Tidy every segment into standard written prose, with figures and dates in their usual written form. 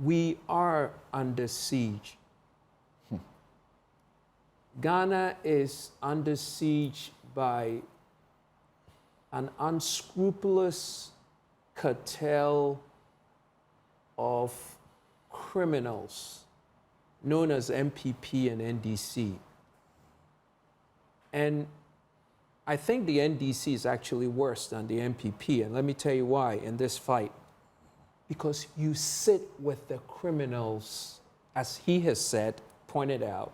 we are under siege. Ghana is under siege by an unscrupulous cartel of criminals known as MPP and NDC. And I think the NDC is actually worse than the MPP, and let me tell you why in this fight. Because you sit with the criminals, as he has said, pointed out.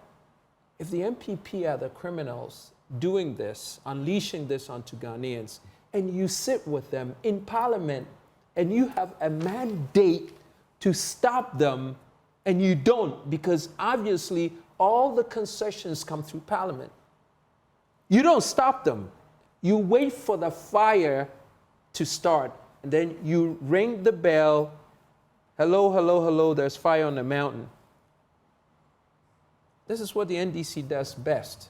If the MPP are the criminals doing this, unleashing this onto Ghanaians, and you sit with them in parliament, and you have a mandate to stop them, and you don't, because obviously all the concessions come through parliament. You don't stop them. You wait for the fire to start, and then you ring the bell. Hello, hello, hello, there's fire on the mountain. This is what the NDC does best.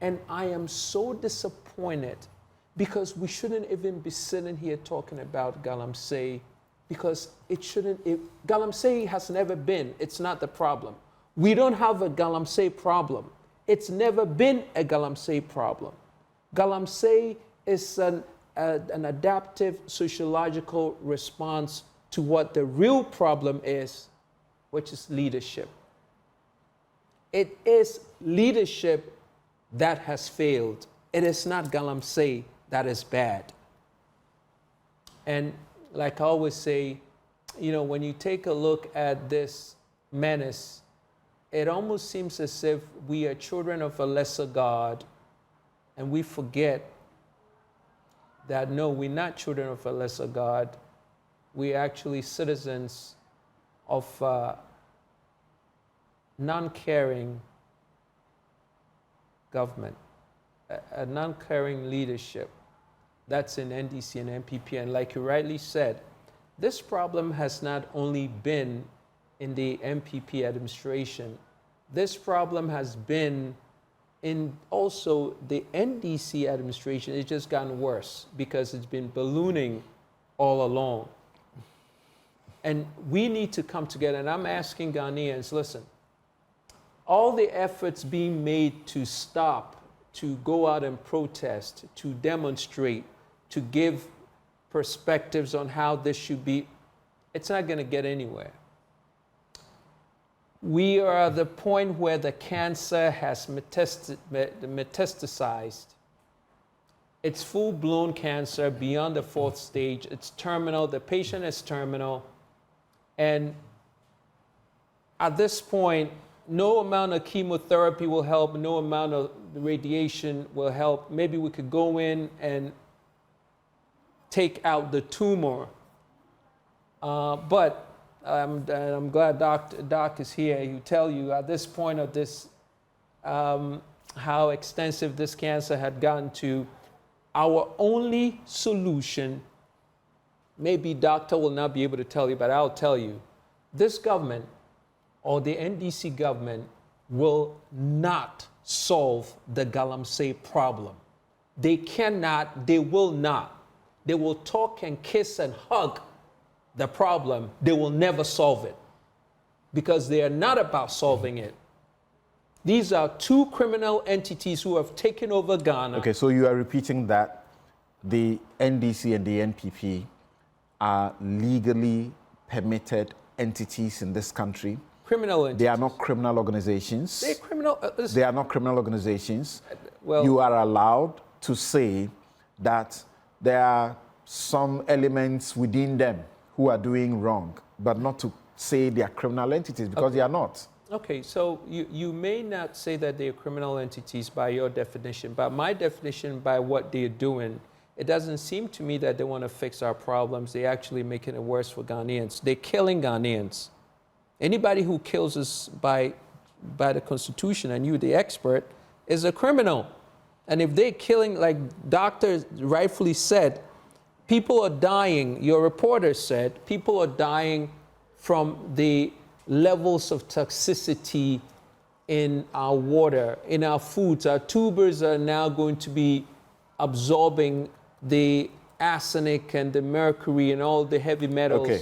And I am so disappointed because we shouldn't even be sitting here talking about Galamsey, because Galamsey has never been, it's not the problem. We don't have a Galamsey problem. It's never been a Galamsey problem. Galamsey is an adaptive sociological response to what the real problem is, which is leadership. It is leadership that has failed. It is not Galamsey that is bad. And like I always say, you know, when you take a look at this menace, it almost seems as if we are children of a lesser God, and we forget that no, we're not children of a lesser God. We're actually citizens of non-caring government, a non-caring leadership that's in NDC and MPP. And like you rightly said, this problem has not only been in the MPP administration, this problem has been in also the NDC administration. It's just gotten worse because it's been ballooning all along. And we need to come together, and I'm asking Ghanaians, listen, all the efforts being made to stop, to go out and protest, to demonstrate, to give perspectives on how this should be, it's not going to get anywhere. We are at the point where the cancer has metastasized. It's full-blown cancer beyond the 4th stage. It's terminal. The patient is terminal. And at this point, no amount of chemotherapy will help. No amount of radiation will help. Maybe we could go in and take out the tumor. But I'm glad Doc is here. He will tell you at this point of this, how extensive this cancer had gotten to. Our only solution, maybe doctor will not be able to tell you, but I'll tell you, this government or the NDC government will not solve the Galamsey problem. They cannot, they will not. They will talk and kiss and hug the problem. They will never solve it because they are not about solving it. These are two criminal entities who have taken over Ghana. Okay, so you are repeating that the NDC and the NPP are legally permitted entities in this country. Criminal entities. They are not criminal organizations. They're criminal. They are not criminal organizations. Well, you are allowed to say that there are some elements within them who are doing wrong, but not to say they are criminal entities because okay. They are not. Okay, so you may not say that they are criminal entities by your definition, but my definition by what they're doing, it doesn't seem to me that they want to fix our problems. They're actually making it worse for Ghanaians. They're killing Ghanaians. Anybody who kills us by the Constitution, and you, the expert, is a criminal. And if they're killing, like Dr. rightfully said, people are dying, your reporter said, people are dying from the levels of toxicity in our water, in our foods. Our tubers are now going to be absorbing the arsenic and the mercury and all the heavy metals. Okay.